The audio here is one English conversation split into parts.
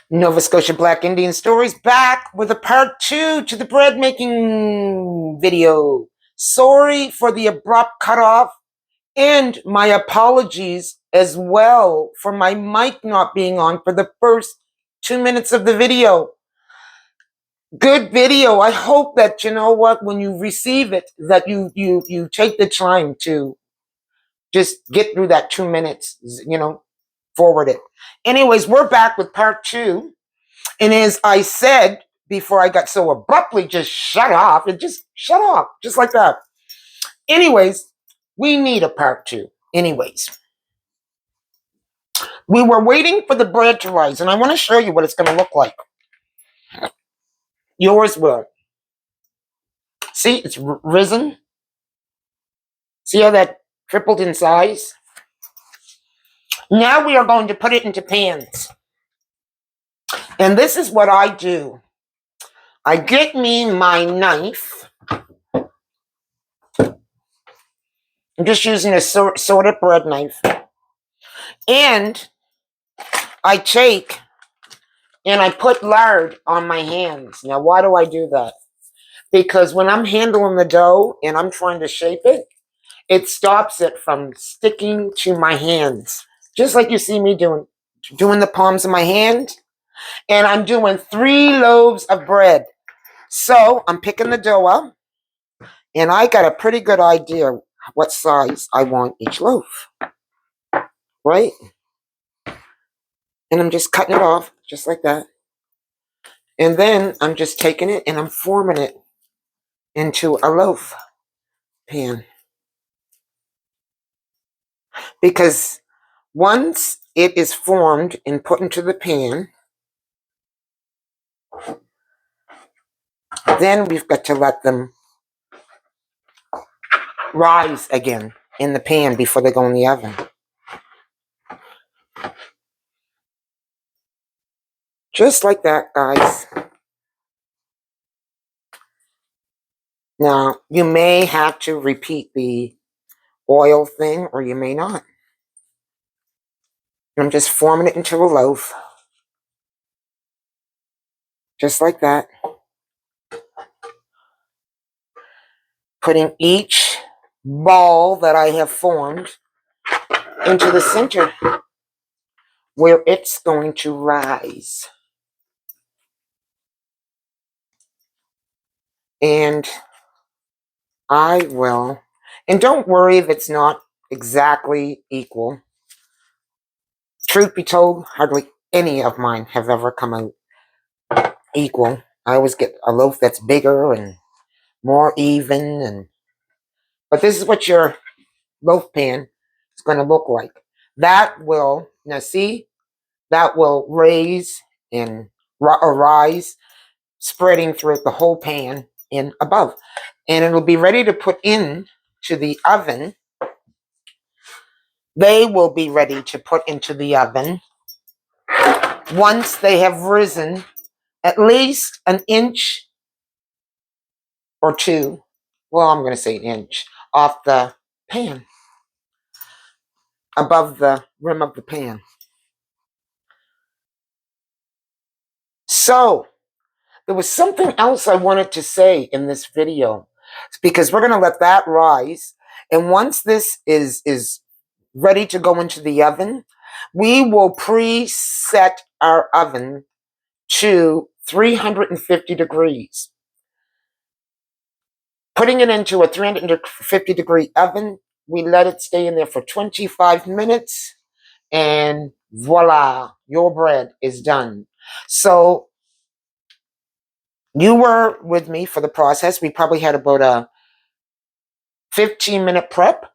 Nova Scotia Black Indian Stories back with a part 2 to the bread making video. Sorry for the abrupt cutoff and my apologies as well for my mic not being on for the first 2 minutes of the video. Good video. I hope that, you know what, when you receive it, that you take the time to just get through that 2 minutes, forward it. Anyways, we're back with part 2. And as I said before I got so abruptly just shut off, just like that. Anyways, we need a part 2. Anyways, we were waiting for the bread to rise, and I want to show you what it's going to look like. Yours will. See, it's risen. See how that tripled in size? Now we are going to put it into pans. And this is what I do. I get me my knife. I'm just using a sorted bread knife. And I take and I put lard on my hands. Now, why do I do that? Because when I'm handling the dough and I'm trying to shape it, it stops it from sticking to my hands. Just like you see me doing the palms of my hand. And I'm doing 3 loaves of bread. So I'm picking the dough up. And I got a pretty good idea what size I want each loaf. Right? And I'm just cutting it off, just like that. And then I'm just taking it and I'm forming it into a loaf pan. Because once it is formed and put into the pan, then we've got to let them rise again in the pan before they go in the oven. Just like that, guys. Now, you may have to repeat the oil thing, or you may not. I'm just forming it into a loaf. Just like that. Putting each ball that I have formed into the center where it's going to rise. And I will, and don't worry if it's not exactly equal. Truth be told, hardly any of mine have ever come out equal. I always get a loaf that's bigger and more even, but this is what your loaf pan is going to look like. That will, now see, that will raise and rise, spreading throughout the whole pan and above. And it'll be ready to put in to the oven. They will be ready to put into the oven once they have risen at least an inch or 2. Well, I'm going to say an inch off the pan, above the rim of the pan. So, there was something else I wanted to say in this video, because we're going to let that rise. And once this is ready to go into the oven, we will preset our oven to 350 degrees. Putting it into a 350 degree oven, we let it stay in there for 25 minutes, and voila, your bread is done. So you were with me for the process. We probably had about a 15-minute prep.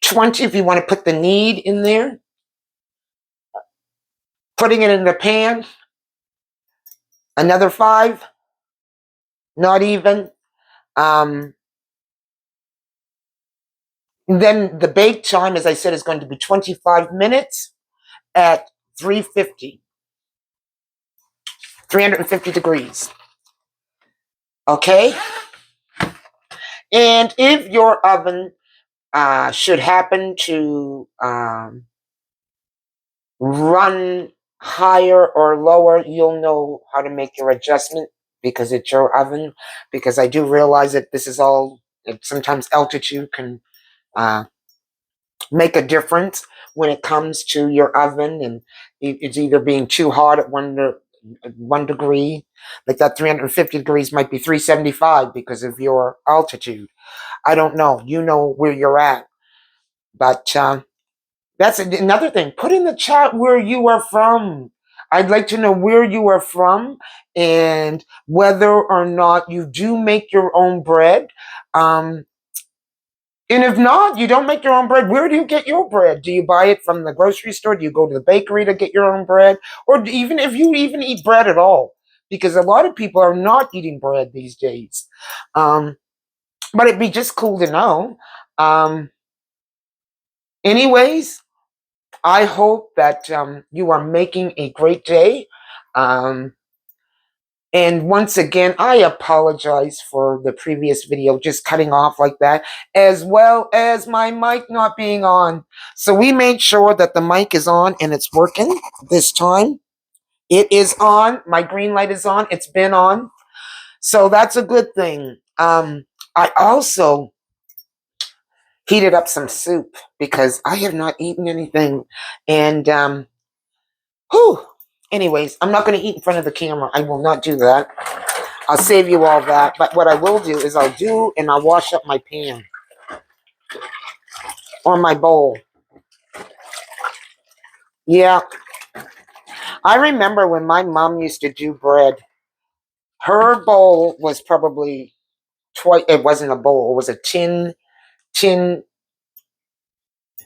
20 if you want to put the knead in there. Putting it in the pan. Another 5. Not even. Then the bake time, as I said, is going to be 25 minutes at 350 degrees. Okay? And if your oven should happen to run higher or lower, you'll know how to make your adjustment because it's your oven. Because I do realize that this is all, sometimes altitude can uh, make a difference when it comes to your oven, and it's either being too hot at 1 degree, like that 350 degrees might be 375 because of your altitude. I don't know. You know where you're at, but that's another thing. Put in the chat where you are from. I'd like to know where you are from and whether or not you do make your own bread. Um, and if not, you don't make your own bread, where do you get your bread? Do you buy it from the grocery store? Do you go to the bakery to get your own bread? Or even if you even eat bread at all? Because a lot of people are not eating bread these days. But it'd be just cool to know. Anyways, I hope that you are making a great day. Um, and once again, I apologize for the previous video just cutting off like that, as well as my mic not being on. So we made sure that the mic is on and it's working this time. It is on. My green light is on. It's been on. So that's a good thing. I also heated up some soup because I have not eaten anything. And whew. Anyways, I'm not going to eat in front of the camera. I will not do that. I'll save you all that. But what I will do is I'll wash up my pan or my bowl. Yeah. I remember when my mom used to do bread, her bowl was probably twice, it wasn't a bowl, it was a tin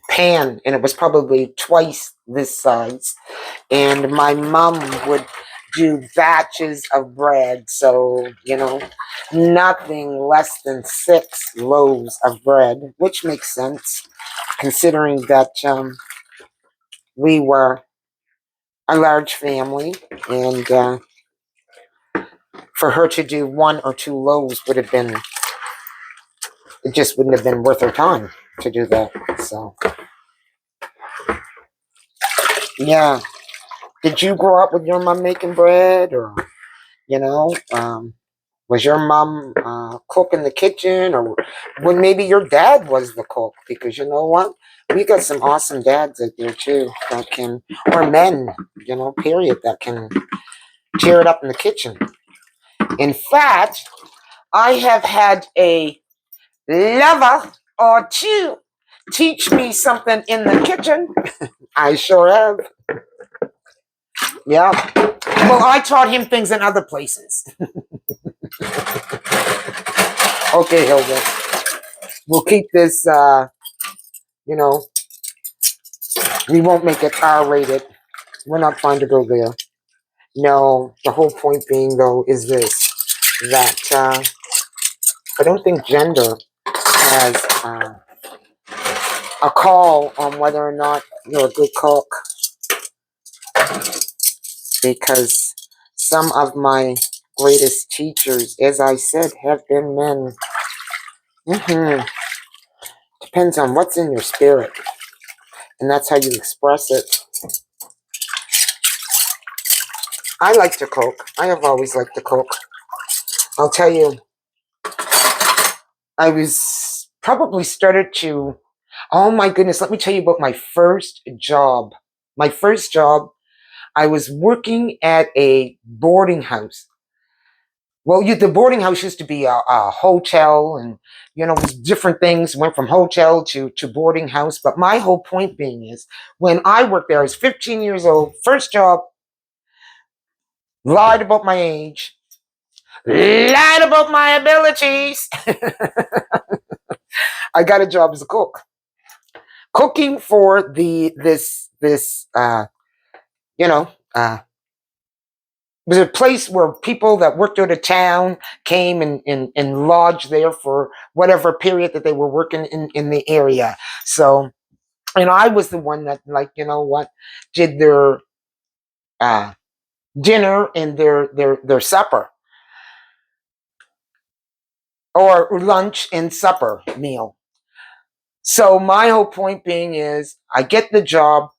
pan, and it was probably twice this size. And my mom would do batches of bread, so nothing less than 6 loaves of bread, which makes sense considering that we were a large family, and for her to do 1 or 2 loaves it just wouldn't have been worth her time to do that. So yeah. Did you grow up with your mom making bread, or you know, was your mom cook in the kitchen, or when maybe your dad was the cook? Because you know what, we got some awesome dads out there too that can, or men, period, that can tear it up in the kitchen. In fact, I have had a lover or two teach me something in the kitchen. I sure have. Yeah. Well, I taught him things in other places. Okay, Hilda. We'll keep this, we won't make it R-rated. We're not trying to go there. No, the whole point being, though, is this, that I don't think gender has a call on whether or not you're a good cook, because some of my greatest teachers, as I said, have been men. Depends on what's in your spirit, and that's how you express it. I like to cook. I have always liked to cook. I'll tell you, I was probably started to, oh my goodness, let me tell you about my first job. My first job, I was working at a boarding house. Well, the boarding house used to be a hotel, and different things. Went from hotel to boarding house. But my whole point being is, when I worked there, I was 15 years old. First job, lied about my age, lied about my abilities. I got a job as a cook, cooking for this it was a place where people that worked out of town came and lodged there for whatever period that they were working in the area. So, and I was the one that, did their dinner and their supper, or lunch and supper meal. So my whole point being is, I get the job.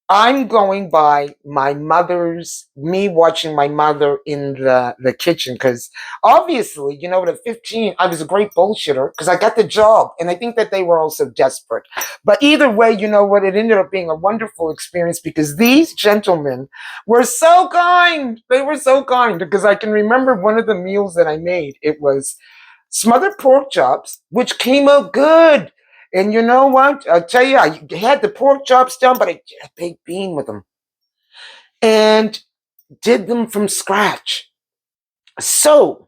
I'm going by me watching my mother in the kitchen, because obviously, at 15, I was a great bullshitter because I got the job. And I think that they were also desperate. But either way, you know what? It ended up being a wonderful experience because these gentlemen were so kind. They were so kind because I can remember one of the meals that I made. It was smothered pork chops, which came out good. And you know what? I'll tell you, I had the pork chops done, but I did a baked bean with them and did them from scratch. So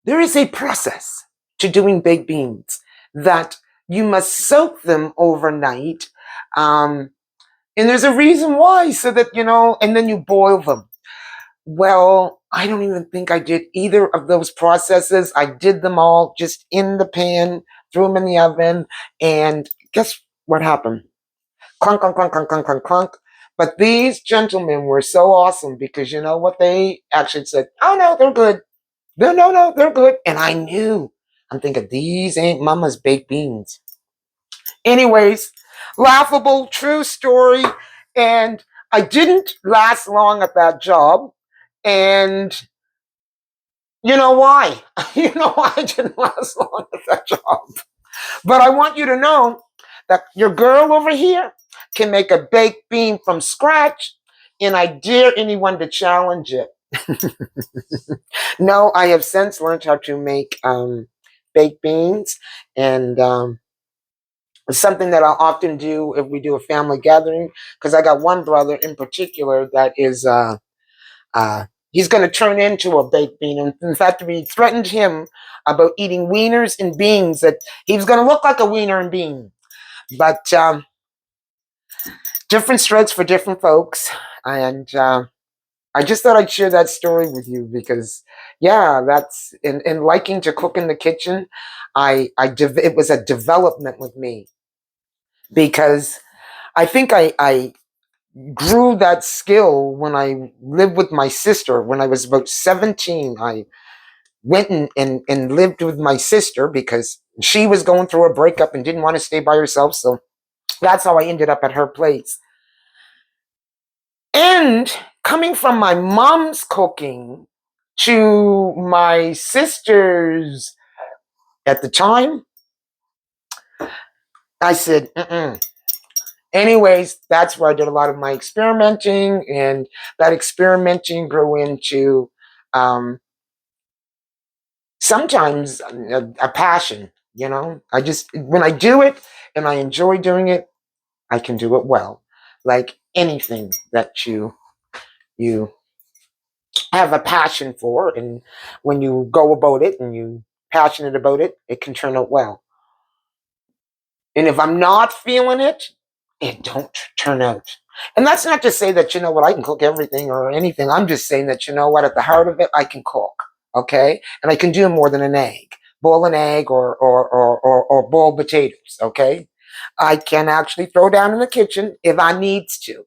there is a process to doing baked beans that you must soak them overnight. Um, and there's a reason why, so that, and then you boil them. Well, I don't even think I did either of those processes. I did them all just in the pan, threw them in the oven, and guess what happened? Clunk, clunk, clunk, clunk, clunk, clunk, clunk. But these gentlemen were so awesome because you know what? They actually said, oh no, they're good. No, no, no, they're good. And I knew. I'm thinking, these ain't mama's baked beans. Anyways, laughable, true story. And I didn't last long at that job. And you know why? You know why I didn't last long at that job. But I want you to know that your girl over here can make a baked bean from scratch, and I dare anyone to challenge it. No, I have since learned how to make baked beans, and it's something that I'll often do if we do a family gathering, because I got one brother in particular that is uh, he's going to turn into a baked bean. And in fact, we threatened him about eating wieners and beans, that he was going to look like a wiener and bean. But different strokes for different folks. And I just thought I'd share that story with you because, yeah, that's in liking to cook in the kitchen. It was a development with me because I think I grew that skill when I lived with my sister. When I was about 17, I went and lived with my sister because she was going through a breakup and didn't want to stay by herself. So that's how I ended up at her place. And coming from my mom's cooking to my sister's at the time, I said, mm-mm. Anyways, that's where I did a lot of my experimenting, and that experimenting grew into sometimes a passion. I just, when I do it and I enjoy doing it, I can do it well. Like anything that you have a passion for, and when you go about it and you passionate about it, it can turn out well. And if I'm not feeling it, it don't turn out. And that's not to say that, I can cook everything or anything. I'm just saying that, at the heart of it, I can cook. Okay. And I can do more than an egg, boil an egg or boil potatoes. Okay. I can actually throw down in the kitchen if I needs to.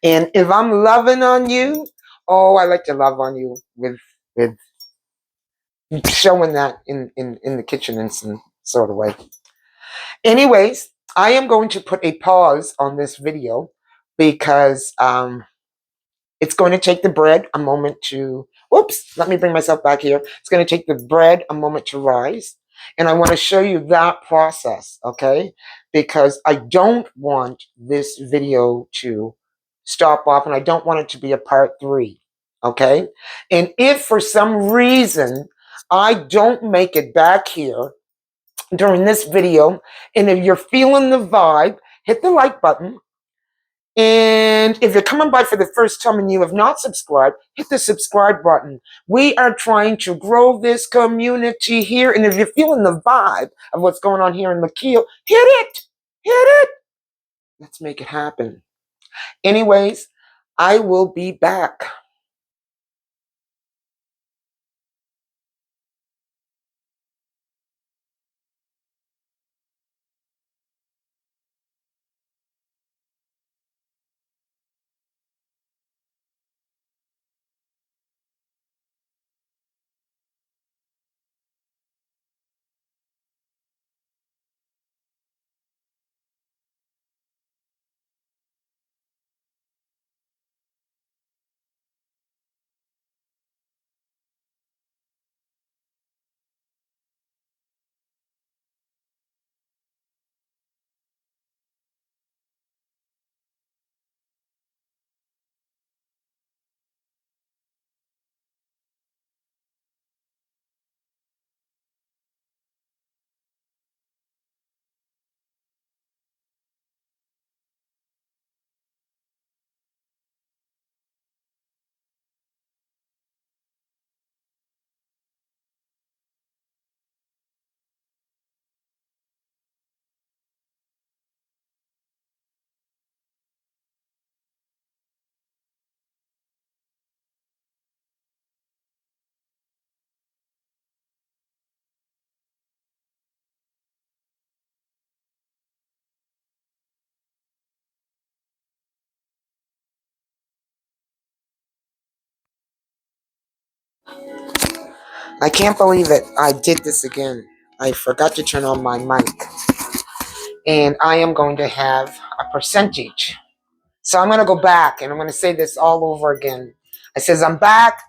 And if I'm loving on you, oh, I like to love on you with showing that in the kitchen in some sort of way. Anyways, I am going to put a pause on this video because it's going to take the bread a moment to, whoops, let me bring myself back here. It's going to take the bread a moment to rise. And I want to show you that process, okay? Because I don't want this video to stop off, and I don't want it to be a part 3, okay? And if for some reason I don't make it back here during this video, and if you're feeling the vibe, hit the like button. And if you're coming by for the first time and you have not subscribed, hit the subscribe button. We are trying to grow this community here. And if you're feeling the vibe of what's going on here in McKeel, hit it. Hit it. Let's make it happen. Anyways, I will be back. I can't believe it. I did this again. I forgot to turn on my mic. And I am going to have a percentage. So I'm going to go back and I'm going to say this all over again. I says, I'm back.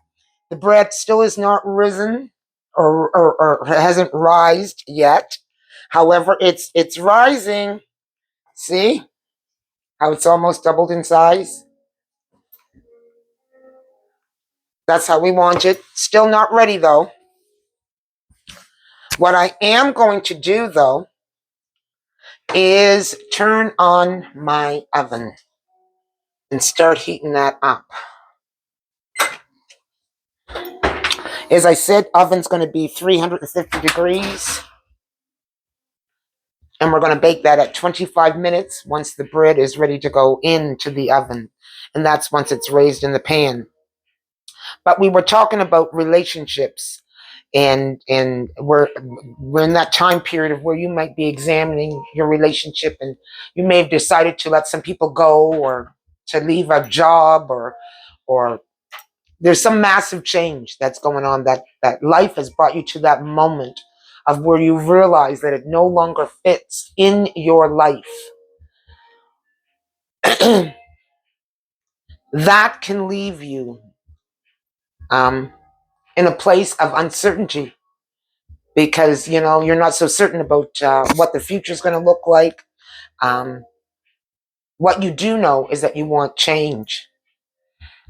The bread still is not risen or hasn't rised yet. However, it's rising. See how it's almost doubled in size? That's how we want it. Still not ready though. What I am going to do though is turn on my oven and start heating that up. As I said, oven's going to be 350 degrees. And we're going to bake that at 25 minutes once the bread is ready to go into the oven. And that's once it's raised in the pan. But we were talking about relationships. And we're in that time period of where you might be examining your relationship, and you may have decided to let some people go or to leave a job, or there's some massive change that's going on, that life has brought you to that moment of where you realize that it no longer fits in your life. That can leave you in a place of uncertainty, because you're not so certain about what the future is going to look like. What you do know is that you want change.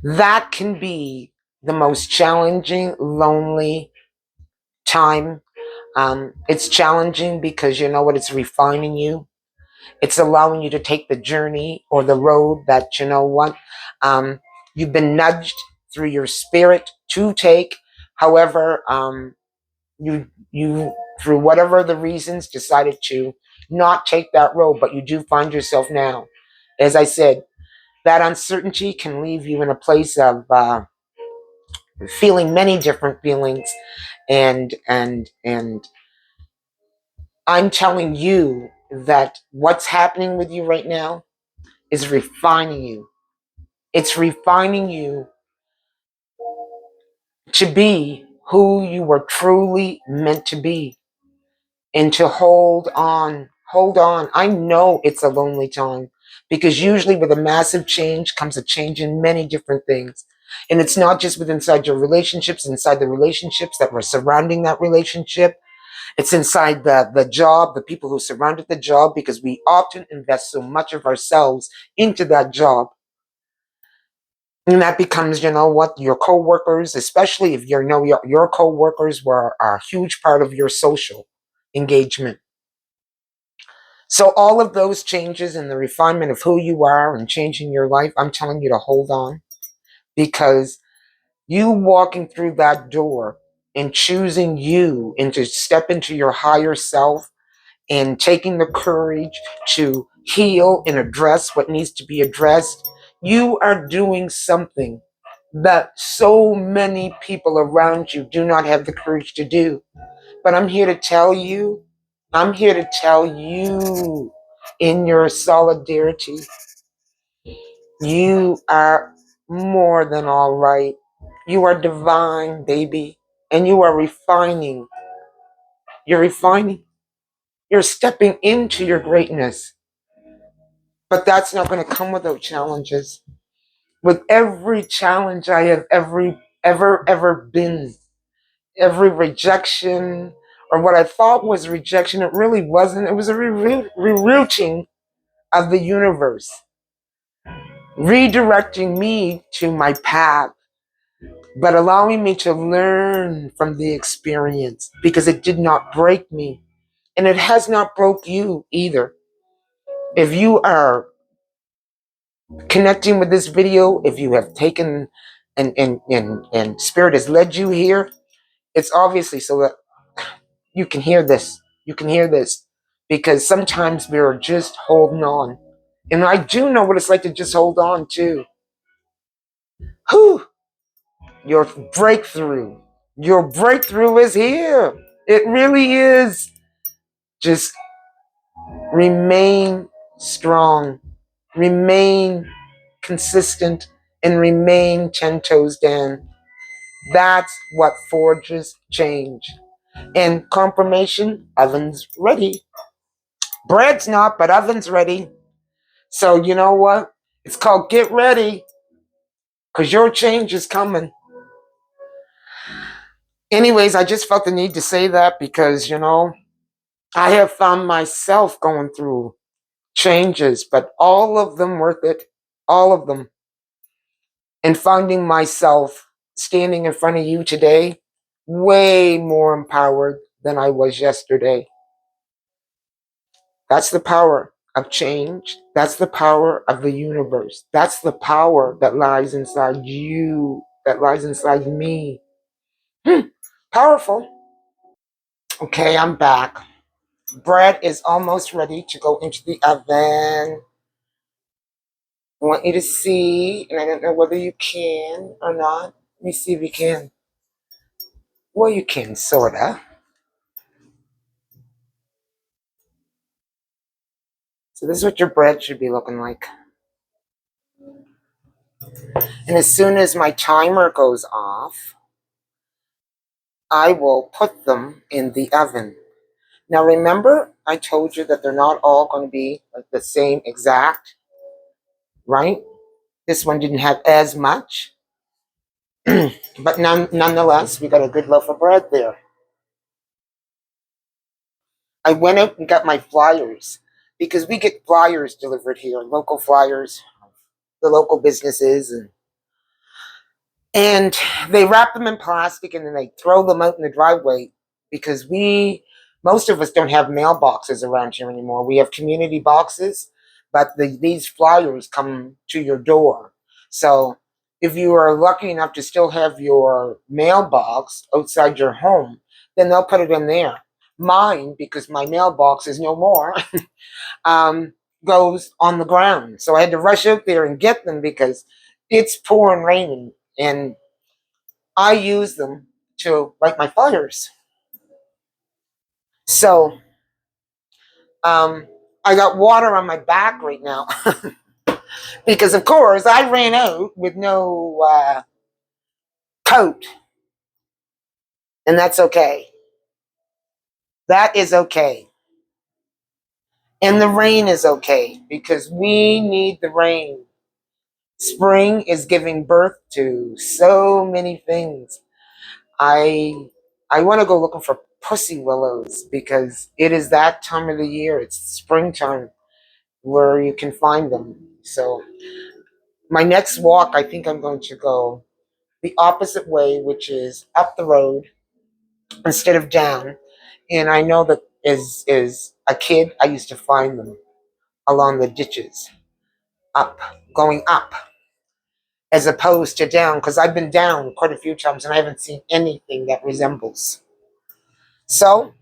That can be the most challenging, lonely time. It's challenging because you know what? It's refining you. It's allowing you to take the journey or the road that you know what you've been nudged through your spirit to take. However, you through whatever the reasons decided to not take that road, but you do find yourself now. As I said, that uncertainty can leave you in a place of feeling many different feelings, and I'm telling you that what's happening with you right now is refining you. It's refining you to be who you were truly meant to be, and to hold on. Hold on. I know it's a lonely time, because usually with a massive change comes a change in many different things. And it's not just with inside your relationships, inside the relationships that were surrounding that relationship. It's inside the job, the people who surrounded the job, because we often invest so much of ourselves into that job. And that becomes, what, your coworkers, especially if your coworkers were a huge part of your social engagement. So all of those changes and the refinement of who you are and changing your life, I'm telling you to hold on, because you walking through that door and choosing you and to step into your higher self and taking the courage to heal and address what needs to be addressed, you are doing something that so many people around you do not have the courage to do. But I'm here to tell you in your solidarity, you are more than all right. You are divine, baby. And you are refining. You're refining. You're stepping into your greatness. But that's not going to come without challenges. With every challenge I have ever been, every rejection, or what I thought was rejection, it really wasn't. It was a rerouting of the universe, redirecting me to my path, but allowing me to learn from the experience, because it did not break me, and it has not broke you either. If you are connecting with this video, if you have taken and spirit has led you here, it's obviously so that you can hear this. You can hear this, because sometimes we're just holding on. And I do know what it's like to just hold on too. Whew. Your breakthrough. Your breakthrough is here. It really is. Just remain strong. Remain consistent and remain 10 toes down. That's what forges change. And confirmation, oven's ready. Bread's not, but oven's ready. So you know what? It's called get ready, because your change is coming. Anyways, I just felt the need to say that because, I have found myself going through changes, but all of them worth it. All of them. And finding myself standing in front of you today way more empowered than I was yesterday. That's the power of change. That's the power of the universe. That's the power that lies inside you, that lies inside me. Powerful. Okay, I'm back. Bread is almost ready to go into the oven. I want you to see, and I don't know whether you can or not. Let me see if you can. Well, you can, sorta. So this is what your bread should be looking like. And as soon as my timer goes off, I will put them in the oven. Now remember, I told you that they're not all going to be like the same exact, right? This one didn't have as much. But nonetheless, we got a good loaf of bread there. I went out and got my flyers because we get flyers delivered here, local flyers, the local businesses, and they wrap them in plastic and then they throw them out in the driveway because most of us don't have mailboxes around here anymore. We have community boxes, but these flyers come to your door. So if you are lucky enough to still have your mailbox outside your home, then they'll put it in there. Mine, because my mailbox is no more, goes on the ground. So I had to rush out there and get them because it's pouring raining, and I use them to light my fires. So I got water on my back right now because, of course, I ran out with no coat, and that's okay. That is okay. And the rain is okay because we need the rain. Spring is giving birth to so many things. I I want to go looking for pussy willows because it is that time of the year. It's springtime where you can find them. So my next walk, I think I'm going to go the opposite way, which is up the road instead of down. And I know that as a kid, I used to find them along the ditches, up, going up, as opposed to down, because I've been down quite a few times and I haven't seen anything that resembles. So,